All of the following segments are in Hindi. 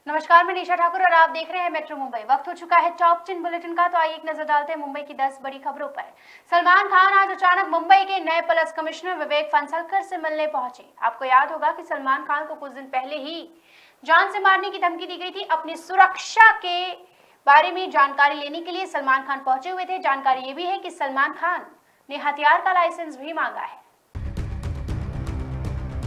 नमस्कार, मैं निशा ठाकुर और आप देख रहे हैं मेट्रो मुंबई। वक्त हो चुका है टॉप 10 बुलेटिन का, तो आइए एक नजर डालते हैं मुंबई की 10 बड़ी खबरों पर। सलमान खान आज अचानक मुंबई के नए पुलिस कमिश्नर विवेक फंसलकर से मिलने पहुंचे। आपको याद होगा कि सलमान खान को कुछ दिन पहले ही जान से मारने की धमकी दी गई थी। अपनी सुरक्षा के बारे में जानकारी लेने के लिए सलमान खान पहुंचे हुए थे। जानकारी ये भी है कि सलमान खान ने हथियार का लाइसेंस भी मांगा है।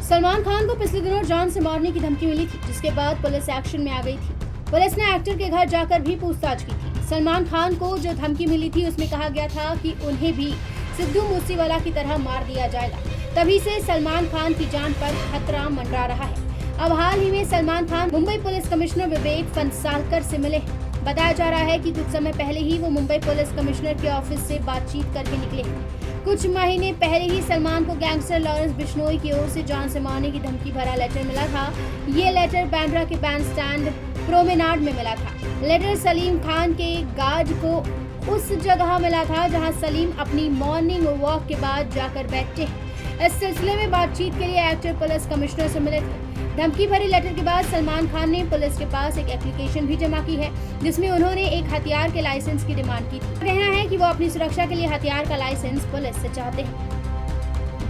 सलमान खान को पिछले दिनों जान से मारने की धमकी मिली थी, जिसके बाद पुलिस एक्शन में आ गई थी। पुलिस ने एक्टर के घर जाकर भी पूछताछ की थी। सलमान खान को जो धमकी मिली थी उसमें कहा गया था कि उन्हें भी सिद्धू मूसेवाला की तरह मार दिया जाएगा। तभी से सलमान खान की जान पर खतरा मंडरा रहा है। अब हाल ही में सलमान खान मुंबई पुलिस कमिश्नर विवेक फंसालकर से मिले हैं। बताया जा रहा है कि कुछ समय पहले ही वो मुंबई पुलिस कमिश्नर के ऑफिस से बातचीत करके निकले हैं। कुछ महीने पहले ही सलमान को गैंगस्टर लॉरेंस बिश्नोई की ओर से जान से मारने की धमकी भरा लेटर मिला था। ये लेटर बांद्रा के बैंड स्टैंड प्रोमेनाड में मिला था। लेटर सलीम खान के गार्ड को उस जगह मिला था जहां सलीम अपनी मॉर्निंग वॉक के बाद जाकर बैठते हैं। इस सिलसिले में बातचीत के लिए एक्टर पुलिस कमिश्नर से मिले थे। धमकी भरी लेटर के बाद सलमान खान ने पुलिस के पास एक एप्लीकेशन भी जमा की है, जिसमें उन्होंने एक हथियार के लाइसेंस की डिमांड की थी। कहना है कि वो अपनी सुरक्षा के लिए हथियार का लाइसेंस पुलिस से चाहते हैं।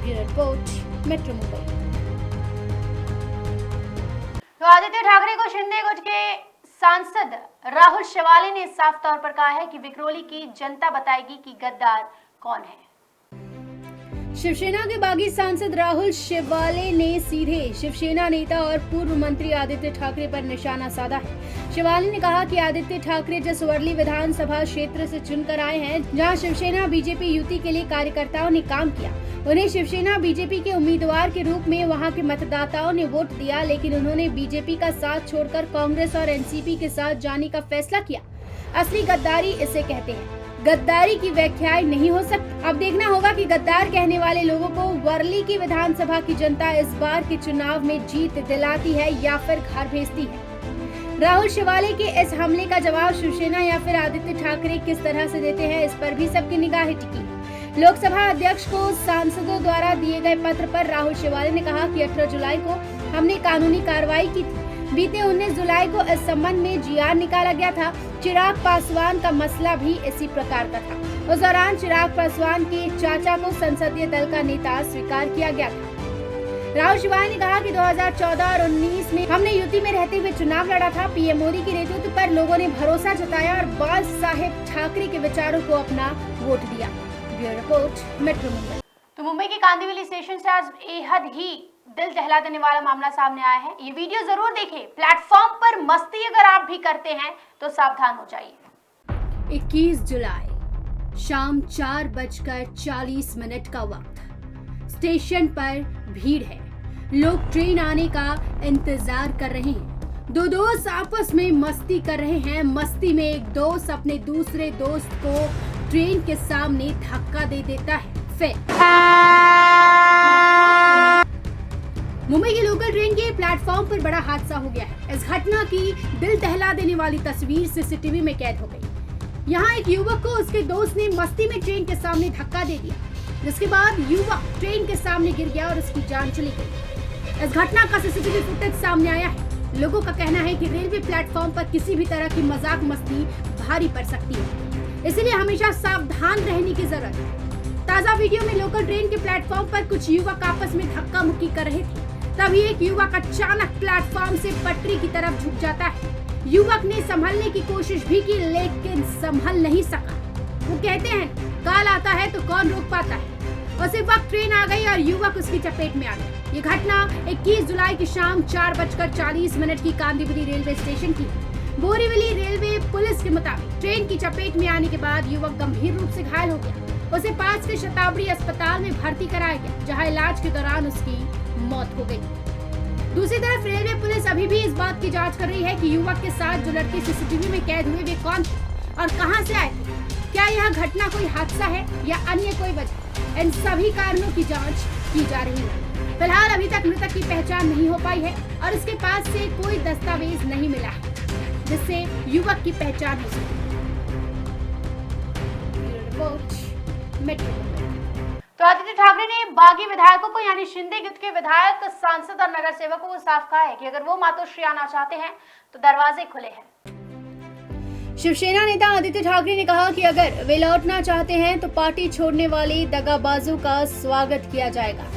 Bureau report, metro Mumbai. तो आदित्य ठाकरे को शिंदे गुट के सांसद राहुल शेवाले ने साफ तौर पर कहा है कि विक्रोली की जनता बताएगी कि गद्दार कौन है। शिवसेना के बागी सांसद राहुल शेवाले ने सीधे शिवसेना नेता और पूर्व मंत्री आदित्य ठाकरे पर निशाना साधा है। शेवाले ने कहा कि आदित्य ठाकरे जिस वर्ली विधानसभा क्षेत्र से चुनकर आए हैं, जहां शिवसेना बीजेपी युति के लिए कार्यकर्ताओं ने काम किया, उन्हें शिवसेना बीजेपी के उम्मीदवार के रूप में वहां के मतदाताओं ने वोट दिया, लेकिन उन्होंने बीजेपी का साथ छोड़कर कांग्रेस और एनसीपी के साथ जाने का फैसला किया। असली गद्दारी इसे कहते हैं। गद्दारी की व्याख्या नहीं हो सकती। अब देखना होगा कि गद्दार कहने वाले लोगों को वर्ली की विधानसभा की जनता इस बार के चुनाव में जीत दिलाती है या फिर घर भेजती है। राहुल शेवाले के इस हमले का जवाब शिवसेना या फिर आदित्य ठाकरे किस तरह से देते हैं, इस पर भी सबकी निगाहें टिकी है। लोकसभा अध्यक्ष को सांसदों द्वारा दिए गए पत्र पर राहुल शेवाले ने कहा कि 18 जुलाई को हमने कानूनी कार्रवाई की थी। बीते 19 जुलाई को इस संबंध में जीआर निकाला गया था। चिराग पासवान का मसला भी इसी प्रकार का था। उस दौरान चिराग पासवान के चाचा को संसदीय दल का नेता स्वीकार किया गया था। राहुल शेवाले ने कहा कि 2014 और 19 में हमने युति में रहते हुए चुनाव लड़ा था। पीएम मोदी के नेतृत्व पर लोगों ने भरोसा जताया और बाल साहेब ठाकरे के विचारों को अपना वोट दिया। Bureau report, metro Mumbai. तो मुंबई के कांदिवली स्टेशन से आज बेहद ही दिल दहला देने वाला मामला सामने आया है। ये वीडियो जरूर देखें। प्लेटफॉर्म पर मस्ती अगर आप भी करते हैं तो सावधान हो जाइए। 21 जुलाई शाम 4:40 का वक्त। स्टेशन पर भीड़ है। लोग ट्रेन आने का इंतजार कर रहे हैं। दो दोस्त आपस में मस्ती कर रहे हैं। मस्ती में एक दोस्त अपने दूसरे दोस्त को ट्रेन के सामने धक्का दे देता है। फिर मुंबई के लोकल ट्रेन के प्लेटफॉर्म पर बड़ा हादसा हो गया है। इस घटना की दिल दहला देने वाली तस्वीर सीसीटीवी में कैद हो गई। यहाँ एक युवक को उसके दोस्त ने मस्ती में ट्रेन के सामने धक्का दे दिया, जिसके बाद युवक ट्रेन के सामने गिर गया और उसकी जान चली गई। इस घटना का सीसीटीवी फुटेज सामने आया है। लोगों का कहना है कि रेलवे प्लेटफॉर्म पर किसी भी तरह की मजाक मस्ती भारी पड़ सकती है, इसलिए हमेशा सावधान रहने की जरूरत है। ताजा वीडियो में लोकल ट्रेन के प्लेटफॉर्म पर कुछ युवक आपस में धक्का मुक्की कर रहे थे। तभी एक युवक अचानक प्लेटफॉर्म से पटरी की तरफ झुक जाता है। युवक ने संभलने की कोशिश भी की, लेकिन संभल नहीं सका। वो कहते हैं, काल आता है तो कौन रोक पाता है। उसी वक्त ट्रेन आ गई और युवक उसकी चपेट में आ गया। ये घटना 21 जुलाई की शाम 4:40 की कांदिवली रेलवे स्टेशन की। बोरीवली रेलवे पुलिस के मुताबिक ट्रेन की चपेट में आने के बाद युवक गंभीर रूप से घायल हो गया। उसे पास के शताब्दी अस्पताल में भर्ती कराया गया, जहाँ इलाज के दौरान उसकी मौत हो गई। दूसरी तरफ रेलवे पुलिस अभी भी इस बात की जांच कर रही है कि युवक के साथ जो लड़के सीसीटीवी में कैद हुए वे कौन थे और कहां से आए थे। क्या यह घटना कोई हादसा है या अन्य कोई वजह? इन सभी कारणों की जांच की जा रही है। फिलहाल अभी तक मृतक की पहचान नहीं हो पाई है और इसके पास से कोई दस्तावेज नहीं मिला है जिससे युवक की पहचान हो सके। तो आदित्य ठाकरे ने बागी विधायकों को यानी शिंदे गुट के विधायक, सांसद और नगर सेवकों को साफ कहा है कि अगर वो मातोश्री आना चाहते हैं तो दरवाजे खुले हैं। शिवसेना नेता आदित्य ठाकरे ने कहा कि अगर वे लौटना चाहते हैं तो पार्टी छोड़ने वाले दगाबाजों का स्वागत किया जाएगा।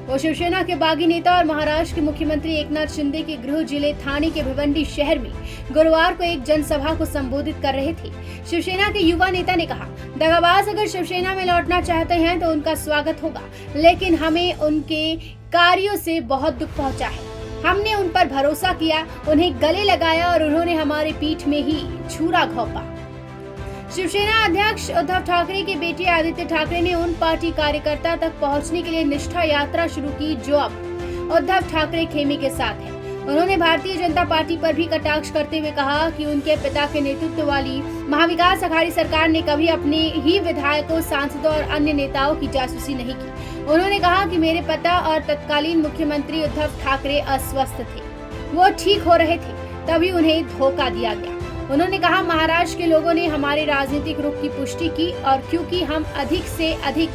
वो शिवसेना के बागी नेता और महाराष्ट्र के मुख्यमंत्री एकनाथ शिंदे के गृह जिले ठाणे के भिवंडी शहर में गुरुवार को एक जनसभा को संबोधित कर रहे थे। शिवसेना के युवा नेता ने कहा, दगाबाज अगर शिवसेना में लौटना चाहते हैं तो उनका स्वागत होगा, लेकिन हमें उनके कार्यों से बहुत दुख पहुंचा है। हमने उन पर भरोसा किया, उन्हें गले लगाया और उन्होंने हमारे पीठ में ही छुरा घोंपा। शिवसेना अध्यक्ष उद्धव ठाकरे के बेटे आदित्य ठाकरे ने उन पार्टी कार्यकर्ता तक पहुंचने के लिए निष्ठा यात्रा शुरू की जो अब उद्धव ठाकरे खेमे के साथ है। उन्होंने भारतीय जनता पार्टी पर भी कटाक्ष करते हुए कहा कि उनके पिता के नेतृत्व वाली महाविकास अघाड़ी सरकार ने कभी अपने ही विधायकों, सांसदों और अन्य नेताओं की जासूसी नहीं की। उन्होंने कहा कि मेरे पिता और तत्कालीन मुख्यमंत्री उद्धव ठाकरे अस्वस्थ थे, वो ठीक हो रहे थे, तभी उन्हें धोखा दिया गया। उन्होंने कहा, महाराष्ट्र के लोगों ने हमारे राजनीतिक रुख की पुष्टि की और क्योंकि हम अधिक से अधिक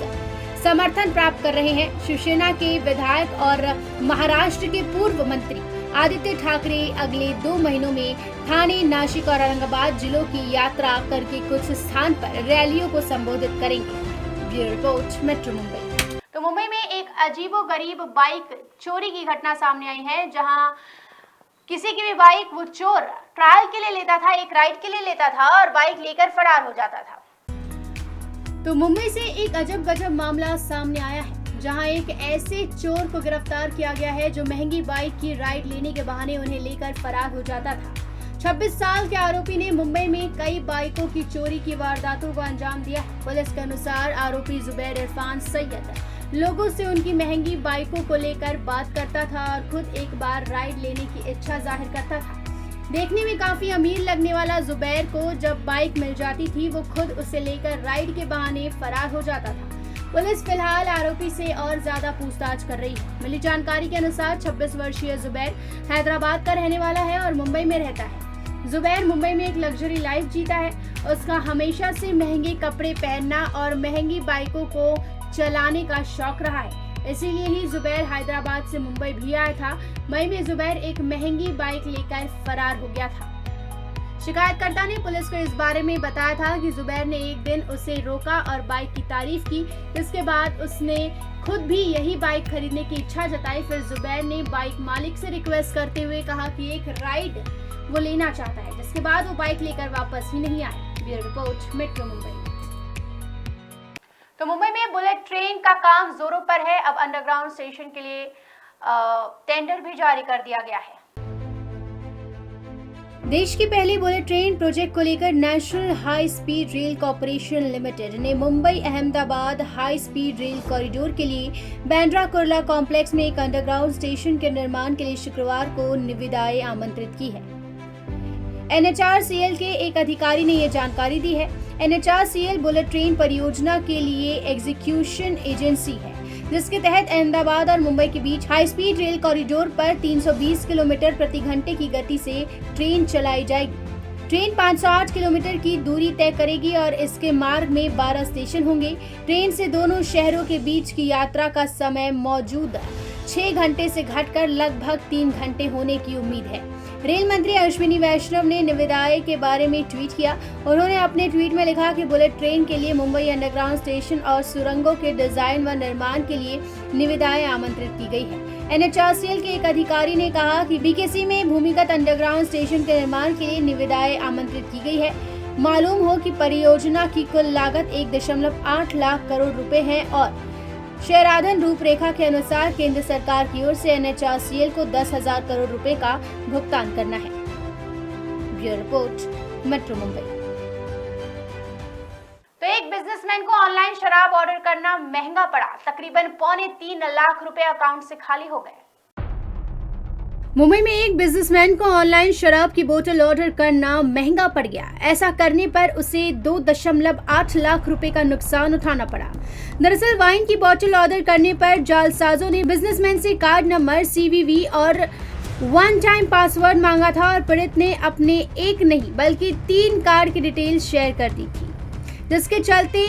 समर्थन प्राप्त कर रहे हैं, शिवसेना के विधायक और महाराष्ट्र के पूर्व मंत्री आदित्य ठाकरे अगले 2 महीनों में ठाणे, नासिक और औरंगाबाद जिलों की यात्रा करके कुछ स्थान पर रैलियों को संबोधित करेंगे। Bureau report, metro Mumbai. तो मुंबई में एक अजीबोगरीब बाइक चोरी की घटना सामने आई है, जहां किसी की भी बाइक वो चोर ट्रायल के लिए लेता था, एक राइड के लिए लेता था और बाइक लेकर फरार हो जाता था। तो मुंबई से एक अजब गजब मामला सामने आया है, जहां एक ऐसे चोर को गिरफ्तार किया गया है जो महंगी बाइक की राइड लेने के बहाने उन्हें लेकर फरार हो जाता था। 26 साल के आरोपी ने मुंबई में कई बाइकों की चोरी की वारदातों को अंजाम दिया है। पुलिस के अनुसार आरोपी जुबैर इरफान सैयद लोगों से उनकी महंगी बाइकों को लेकर बात करता था और खुद एक बार राइड लेने की इच्छा जाहिर करता था। देखने में काफी अमीर लगने वाला जुबैर को जब बाइक मिल जाती थी, वो खुद उसे लेकर राइड के बहाने फरार हो जाता था। पुलिस फिलहाल आरोपी से और ज्यादा पूछताछ कर रही है। मिली जानकारी के अनुसार 26 वर्षीय जुबैर हैदराबाद का रहने वाला है और मुंबई में रहता है। जुबैर मुंबई में एक लग्जरी लाइफ जीता है। उसका हमेशा से महंगे कपड़े पहनना और महंगी बाइकों को चलाने का शौक रहा है, इसीलिए ही जुबैर हैदराबाद से मुंबई भी आया था। मई में जुबैर एक महंगी बाइक लेकर फरार हो गया था। शिकायतकर्ता ने पुलिस को इस बारे में बताया था कि जुबैर ने एक दिन उसे रोका और बाइक की तारीफ की। इसके बाद उसने खुद भी यही बाइक खरीदने की इच्छा जताई। फिर जुबैर ने बाइक मालिक से रिक्वेस्ट करते हुए कहा कि एक राइड वो लेना चाहता है, जिसके बाद वो बाइक लेकर वापस ही नहीं आया। Bureau report, metro Mumbai. तो मुंबई में बुलेट ट्रेन का काम जोरों पर है। अब अंडरग्राउंड स्टेशन के लिए टेंडर भी जारी कर दिया गया है। देश की पहली बुलेट ट्रेन प्रोजेक्ट को लेकर national high speed rail corporation limited ने Mumbai Ahmedabad high speed rail corridor के लिए बांद्रा कुर्ला कॉम्प्लेक्स में एक अंडरग्राउंड स्टेशन के निर्माण के लिए शुक्रवार को निविदाएं आमंत्रित की है। NHRCL के एक अधिकारी ने यह जानकारी दी है। NHRCL बुलेट ट्रेन परियोजना के लिए एग्जीक्यूशन एजेंसी है, जिसके तहत अहमदाबाद और मुंबई के बीच हाई स्पीड रेल कॉरिडोर पर 320 किलोमीटर प्रति घंटे की गति से ट्रेन चलाई जाएगी। ट्रेन 508 किलोमीटर की दूरी तय करेगी और इसके मार्ग में 12 स्टेशन होंगे। ट्रेन से दोनों शहरों के बीच की यात्रा का समय मौजूदा 6 घंटे से घटकर लगभग 3 घंटे होने की उम्मीद है। रेल मंत्री अश्विनी वैष्णव ने निविदाएं के बारे में ट्वीट किया। उन्होंने अपने ट्वीट में लिखा कि बुलेट ट्रेन के लिए मुंबई अंडरग्राउंड स्टेशन और सुरंगों के डिजाइन व निर्माण के लिए निविदाएं आमंत्रित की गई है। NHRCL के एक अधिकारी ने कहा कि BKC में भूमिगत अंडरग्राउंड स्टेशन के निर्माण के लिए निविदाएं आमंत्रित की गई है। मालूम हो कि परियोजना की कुल लागत 1.8 लाख करोड़ रुपए है और शेयराधन रूपरेखा के अनुसार केंद्र सरकार की ओर से NHRCL को 10,000 करोड़ रुपए का भुगतान करना है। Bureau report, metro Mumbai. तो एक बिजनेसमैन को ऑनलाइन शराब ऑर्डर करना महंगा पड़ा। तकरीबन 3.25 लाख रुपए अकाउंट से खाली हो गए। मुंबई में एक बिजनेसमैन को ऑनलाइन शराब की बोतल ऑर्डर करना महंगा पड़ गया। ऐसा करने पर उसे 2.8 लाख रुपए का नुकसान उठाना पड़ा। दरअसल वाइन की बोतल ऑर्डर करने पर जालसाजों ने बिजनेसमैन से कार्ड नंबर, CVV और 1 टाइम पासवर्ड मांगा था और पीड़ित ने अपने एक नहीं बल्कि 3 कार्ड की डिटेल शेयर कर दी थी, जिसके चलते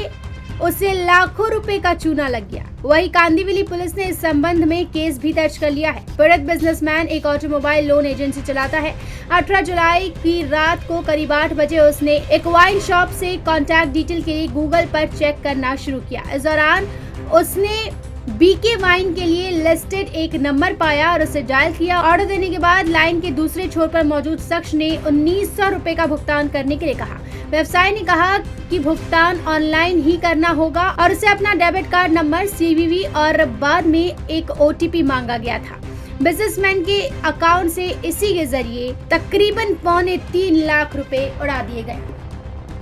उसे लाखों रुपए का चूना लग गया। वही कांदिवली पुलिस ने इस संबंध में केस भी दर्ज कर लिया है। पीड़ित बिजनेसमैन एक ऑटोमोबाइल लोन एजेंसी चलाता है। 18 जुलाई की रात को करीब 8 बजे उसने एक वाइन शॉप से कॉन्टैक्ट डिटेल के लिए गूगल पर चेक करना शुरू किया। इस दौरान उसने बीके वाइन के लिए लिस्टेड एक नंबर पाया और उसे डायल किया। ऑर्डर देने के बाद लाइन के दूसरे छोर पर मौजूद शख्स ने 1900 रुपए का भुगतान करने के लिए कहा। व्यवसायी ने कहा कि भुगतान ऑनलाइन ही करना होगा और उसे अपना डेबिट कार्ड नंबर, सीवीवी और बाद में एक ओटीपी मांगा गया था। बिजनेसमैन के अकाउंट से इसी के जरिए तकरीबन 3.25 लाख रुपए उड़ा दिए गए।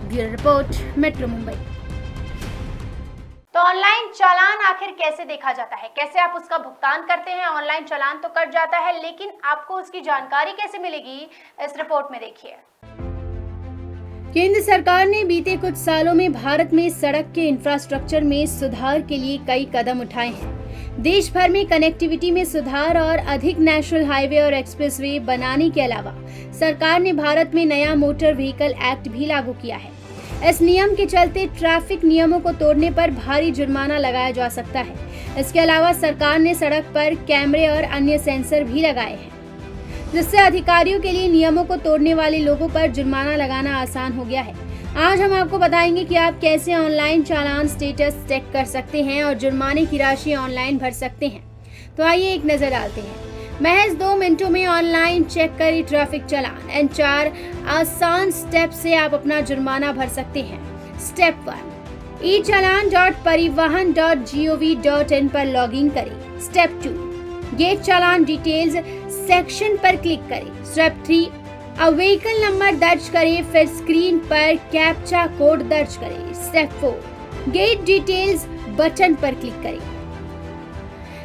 Bureau report, metro Mumbai. तो ऑनलाइन चालान आखिर कैसे देखा जाता है, कैसे आप उसका भुगतान करते हैं? ऑनलाइन चालान तो कट जाता है, लेकिन आपको उसकी जानकारी कैसे मिलेगी, इस रिपोर्ट में देखिए। केंद्र सरकार ने बीते कुछ सालों में भारत में सड़क के इंफ्रास्ट्रक्चर में सुधार के लिए कई कदम उठाए हैं। देश भर में कनेक्टिविटी में सुधार और अधिक नेशनल हाईवे और एक्सप्रेसवे बनाने के अलावा सरकार ने भारत में नया मोटर व्हीकल एक्ट भी लागू किया है। इस नियम के चलते ट्रैफिक नियमों को तोड़ने पर भारी जुर्माना लगाया जा सकता है। इसके अलावा सरकार ने सड़क पर कैमरे और अन्य सेंसर भी लगाए हैं, जिससे अधिकारियों के लिए नियमों को तोड़ने वाले लोगों पर जुर्माना लगाना आसान हो गया है। आज हम आपको बताएंगे कि आप कैसे ऑनलाइन चालान स्टेटस चेक कर सकते हैं और जुर्माने की राशि ऑनलाइन भर सकते हैं। तो आइए एक नजर डालते हैं। महज 2 मिनटों में ऑनलाइन चेक करें ट्रैफिक चालान। इन 4 आसान स्टेप से आप अपना जुर्माना भर सकते हैं। स्टेप 1, echallan.parivahan.gov.in पर लॉगिन करें। स्टेप 2, गेट चालान डिटेल्स सेक्शन पर क्लिक करें। स्टेप 3, व्हीकल नंबर दर्ज करें, फिर स्क्रीन पर कैप्चा कोड दर्ज करें। स्टेप 4, गेट डिटेल्स बटन पर क्लिक करें।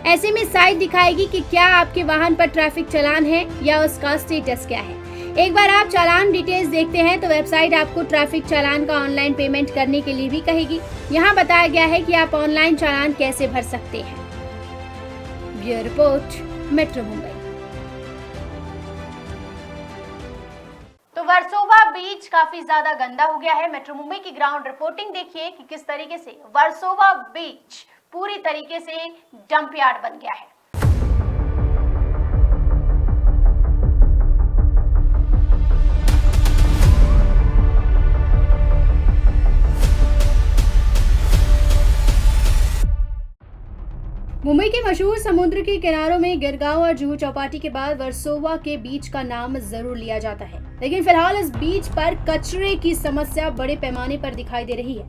ऐसे में साइट दिखाएगी कि क्या आपके वाहन पर ट्रैफिक चालान है या उसका स्टेटस क्या है। एक बार आप चालान डिटेल्स देखते हैं तो वेबसाइट आपको ट्रैफिक चालान का ऑनलाइन पेमेंट करने के लिए भी कहेगी। यहाँ बताया गया है कि आप ऑनलाइन चालान कैसे भर सकते हैं। Bureau report, metro Mumbai. तो वर्सोवा बीच काफी ज्यादा गंदा हो गया है। मेट्रो मुंबई की ग्राउंड रिपोर्टिंग देखिए कि किस तरीके से वर्सोवा बीच पूरी तरीके से डंप यार्ड बन गया है। मुंबई के मशहूर समुद्र के किनारों में गिरगांव और जुहू चौपाटी के बाद वर्सोवा के बीच का नाम जरूर लिया जाता है, लेकिन फिलहाल इस बीच पर कचरे की समस्या बड़े पैमाने पर दिखाई दे रही है।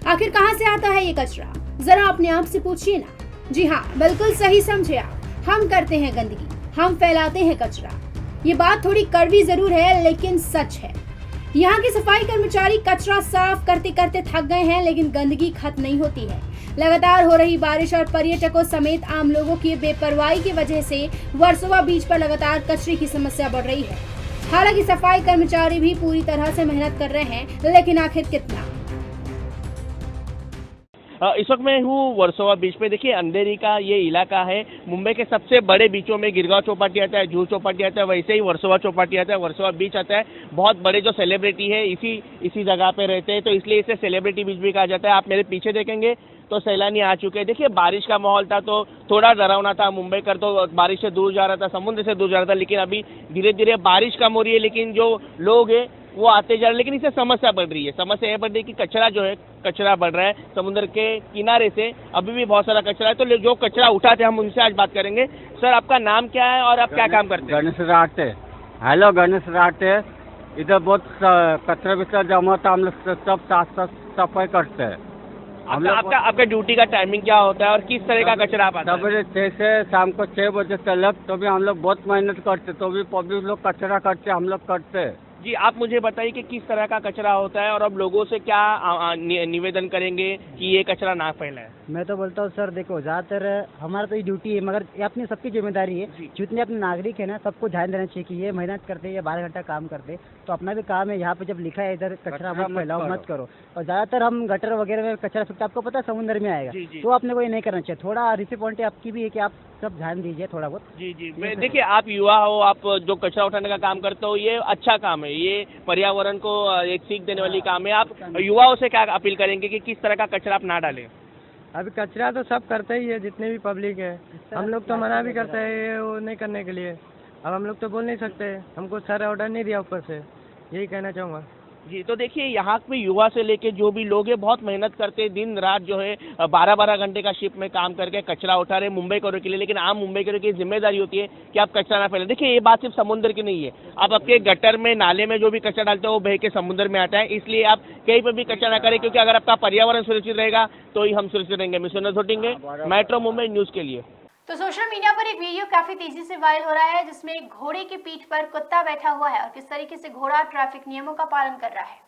आखिर कहां से आता है ये कचरा, जरा अपने आप से पूछिए ना। जी हाँ, बिल्कुल सही समझे आप। हम करते हैं गंदगी, हम फैलाते हैं कचरा। ये बात थोड़ी कड़वी जरूर है, लेकिन सच है। यहाँ के सफाई कर्मचारी कचरा साफ करते करते थक गए हैं, लेकिन गंदगी खत्म नहीं होती है। लगातार हो रही बारिश और पर्यटकों समेत आम लोगों की बेपरवाही की वजह से वर्सोवा बीच पर लगातार कचरे की समस्या बढ़ रही है। हालांकि सफाई कर्मचारी भी पूरी तरह से मेहनत कर रहे हैं, लेकिन आखिर कितना। इस वक्त मैं हूँ वर्सोवा बीच पे। देखिए, अंधेरी का ये इलाका है। मुंबई के सबसे बड़े बीचों में गिरगांव चौपाटी आता है, जुहू चौपाटी आता है, वैसे ही वर्सोवा चौपाटी आता है, वर्सोवा बीच आता है। बहुत बड़े जो सेलिब्रिटी है इसी जगह पे रहते हैं, तो इसलिए इसे सेलिब्रिटी बीच भी कहा जाता है। आप मेरे पीछे देखेंगे तो सैलानी आ चुके हैं। देखिए, बारिश का माहौल था तो थोड़ा डरावना था। मुंबई कर तो बारिश से दूर जा रहा था, समुद्र से दूर जा रहा था, लेकिन अभी धीरे धीरे बारिश कम हो रही है, लेकिन जो लोग हैं वो आते जा रहे हैं। लेकिन इससे समस्या बढ़ रही है। समस्या ये बढ़ रही है कि कचरा जो है, कचरा बढ़ रहा है समुद्र के किनारे से। अभी भी बहुत सारा कचरा है, तो जो कचरा उठाते हैं हम उनसे आज बात करेंगे। सर, आपका नाम क्या है और आप क्या काम करते हैं? गणेश राटे। हेलो, गणेश राटे। इधर बहुत कचरा विचरा जमा था, हम लोग सब साफ सफाई करते हैं। आपका ड्यूटी का टाइमिंग क्या होता है और किस तरह का कचरा आप? सवेरे 6 से शाम को 6 बजे तक। तो भी हम लोग बहुत मेहनत करते, तो भी पब्लिक लोग कचरा करते, हम लोग करते। जी, आप मुझे बताइए कि किस तरह का कचरा होता है और अब लोगों से क्या निवेदन करेंगे कि ये कचरा ना फैलाए? मैं तो बोलता हूँ सर, देखो ज़्यादातर हमारा तो ये ड्यूटी है, मगर ये अपनी सबकी जिम्मेदारी है। जितने अपने नागरिक है ना, सबको ध्यान देना चाहिए कि ये मेहनत करते हैं, ये 12 घंटा काम करते हैं, तो अपना भी काम है। यहाँ पे जब लिखा है इधर कचरा मत फैलाओ, मत करो। और ज़्यादातर हम गटर वगैरह में कचरा फेंकते, आपको पता है समुद्र में आएगा, तो आपने को ये नहीं करना चाहिए। थोड़ा रिस्पॉन्सिबिलिटी आपकी भी है कि आप सब ध्यान दीजिए थोड़ा बहुत। जी, देखिए, आप युवा हो, आप जो कचरा उठाने का काम करते हो, ये अच्छा काम है। है, ये पर्यावरण को एक सीख देने वाली काम है। आप युवाओं से क्या अपील करेंगे कि किस तरह का कचरा आप ना डालें? अभी कचरा तो सब करते ही है, जितने भी पब्लिक है। हम लोग तो मना भी करते हैं ये वो नहीं करने के लिए। अब हम लोग तो बोल नहीं सकते, हमको सर ऑर्डर नहीं दिया ऊपर से, यही कहना चाहूँगा। जी, तो देखिए यहाँ पे युवा से लेके जो भी लोग हैं बहुत मेहनत करते हैं, दिन रात जो है 12-12 घंटे का शिफ्ट में काम करके कचरा उठा रहे मुंबई करो के लिए। लेकिन आम मुंबई करो की जिम्मेदारी होती है कि आप कचरा ना फैलाएं। देखिए ये बात सिर्फ समुद्र की नहीं है, आप आपके गटर में नाले में जो भी कचरा डालते हो वो बह के समुद्र में आता है। इसलिए आप कहीं पर भी कचरा ना करें, क्योंकि अगर आपका पर्यावरण सुरक्षित रहेगा तो ही हम सुरक्षित रहेंगे। मैं सुनील धोटिंगे, मेट्रो मुंबई न्यूज के लिए। तो सोशल मीडिया पर एक वीडियो काफी तेजी से वायरल हो रहा है, जिसमें एक घोड़े की पीठ पर कुत्ता बैठा हुआ है और किस तरीके से घोड़ा ट्रैफिक नियमों का पालन कर रहा है।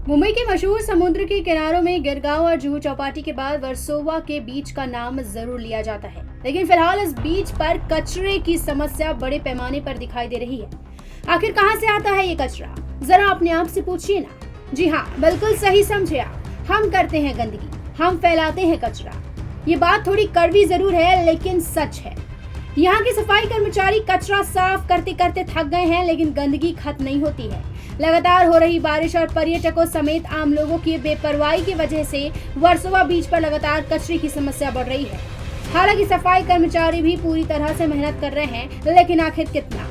मुंबई के मशहूर समुद्र के किनारों में गिरगांव और जुहू चौपाटी के बाद वर्सोवा के बीच का नाम जरूर लिया जाता है, लेकिन फिलहाल इस बीच पर कचरे की समस्या बड़े पैमाने पर दिखाई दे रही है। आखिर कहां से आता है ये कचरा, जरा अपने आप से पूछिए ना। जी हाँ, बिल्कुल सही समझे आप, हम करते हैं गंदगी, हम फैलाते हैं कचरा। ये बात थोड़ी कड़वी जरूर है, लेकिन सच है। यहाँ के सफाई कर्मचारी कचरा साफ करते करते थक गए हैं, लेकिन गंदगी खत्म नहीं होती है। लगातार हो रही बारिश और पर्यटकों समेत आम लोगों की बेपरवाही की वजह से वर्सोवा बीच पर लगातार कचरे की समस्या बढ़ रही है। हालांकि सफाई कर्मचारी भी पूरी तरह से मेहनत कर रहे हैं, लेकिन आखिर कितना?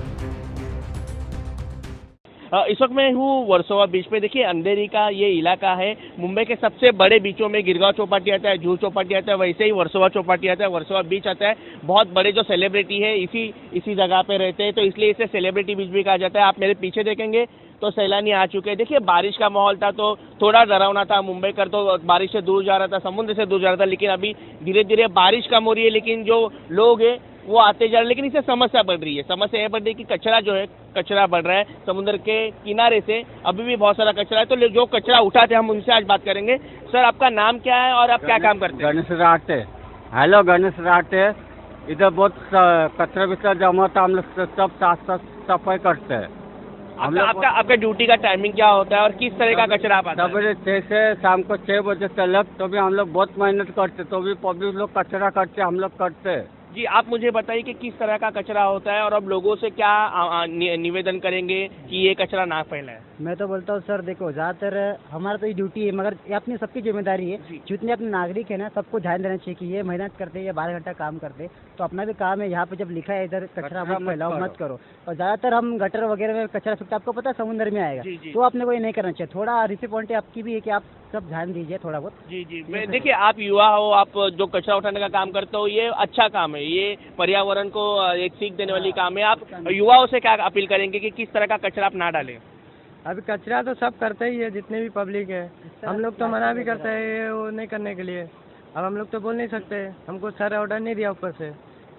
इस वक्त मैं हूँ वर्सोवा बीच पे। देखिए अंधेरी का ये इलाका है, मुंबई के सबसे बड़े बीचों में गिरगांव चौपाटी आता है, जुहू चौपाटी आता है, वैसे ही वर्सोवा चौपाटी आता है, वर्सोवा बीच आता है। बहुत बड़े जो सेलिब्रिटी है इसी जगह पे रहते हैं, तो इसलिए इसे सेलिब्रिटी बीच भी कहा जाता है। आप मेरे पीछे देखेंगे तो सैलानी आ चुके हैं। देखिए बारिश का माहौल था तो थोड़ा डरावना था, मुंबई कर तो बारिश से दूर जा रहा था, समुद्र से दूर जा रहा था। लेकिन अभी धीरे धीरे बारिश कम हो रही है, लेकिन जो लोग हैं वो आते जा रहे हैं। लेकिन इससे समस्या बढ़ रही है, समस्या ये बढ़ रही है कि कचरा जो है कचरा बढ़ रहा है समुद्र के किनारे से, अभी भी बहुत सारा कचरा है। तो जो कचरा उठाते हैं हम उनसे आज बात करेंगे। सर आपका नाम क्या है और आप क्या काम करते हैं? गणेश राटे। हेलो गणेश राटे। इधर बहुत कचरा विचरा जमा होता है, हम लोग सब साफ सफाई करते हैं। आपका ड्यूटी का टाइमिंग क्या होता है और किस तरह का कचरा आप आता है? सवेरे 6 से शाम को 6 बजे तक, तो भी हम लोग बहुत मेहनत करते, तो भी पब्लिक लोग कचरा करते, हम लोग करते। जी आप मुझे बताइए कि किस तरह का कचरा होता है और अब लोगों से क्या निवेदन करेंगे कि ये कचरा ना फैलाए? मैं तो बोलता हूँ सर, देखो ज़्यादातर हमारा तो ये ड्यूटी है, मगर ये अपनी सबकी जिम्मेदारी है। जितने अपने नागरिक है ना, सबको ध्यान देना चाहिए कि ये मेहनत करते हैं, ये 12 घंटा काम करते, तो अपना भी काम है। यहाँ पे जब लिखा है इधर कचरा मत फैलाओ, मत करो। और ज़्यादातर हम गटर वगैरह में कचरा फेंकते, आपको पता है समुद्र में आएगा, तो आपने को ये नहीं करना चाहिए। थोड़ा रिस्पॉन्सिबिलिटी आपकी भी है कि आप सब ध्यान दीजिए थोड़ा बहुत। जी देखिए आप युवा हो, आप जो कचरा उठाने का काम करते हो, ये अच्छा काम है, ये पर्यावरण को एक सीख देने वाली काम है। आप युवाओं से क्या अपील करेंगे कि किस तरह का कचरा आप ना डालें? अभी कचरा तो सब करते ही है, जितने भी पब्लिक है। हम लोग तो मना भी करते हैं ये वो नहीं करने के लिए। अब हम लोग तो बोल नहीं सकते, हमको सर ऑर्डर नहीं दिया ऊपर से,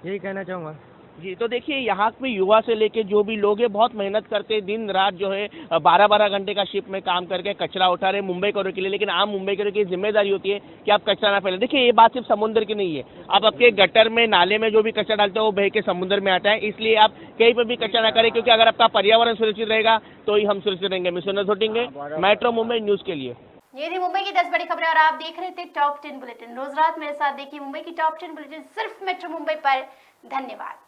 यही कहना चाहूँगा। जी तो देखिए यहाँ पे युवा से लेके जो भी लोग हैं बहुत मेहनत करते हैं, दिन रात जो है 12-12 घंटे का शिफ्ट में काम करके कचरा उठा रहे मुंबई करो के लिए। लेकिन आम मुंबई करो की जिम्मेदारी होती है कि आप कचरा ना फैलाएं। देखिए ये बात सिर्फ समुद्र की नहीं है, आप आपके गटर में नाले में जो भी कचरा डालते हो वो बह के समुद्र में आता है। इसलिए आप कहीं पर भी कचरा ना करें, क्योंकि अगर आपका पर्यावरण सुरक्षित रहेगा तो ही हम सुरक्षित रहेंगे। मैं सुनील धोटिंगे, मेट्रो मुंबई न्यूज के लिए। ये थी मुंबई की 10 बड़ी खबरें और आप देख रहे थे टॉप 10 बुलेटिन। रोज रात मेरे साथ देखिए मुंबई की टॉप 10 बुलेटिन सिर्फ मेट्रो मुंबई पर। धन्यवाद।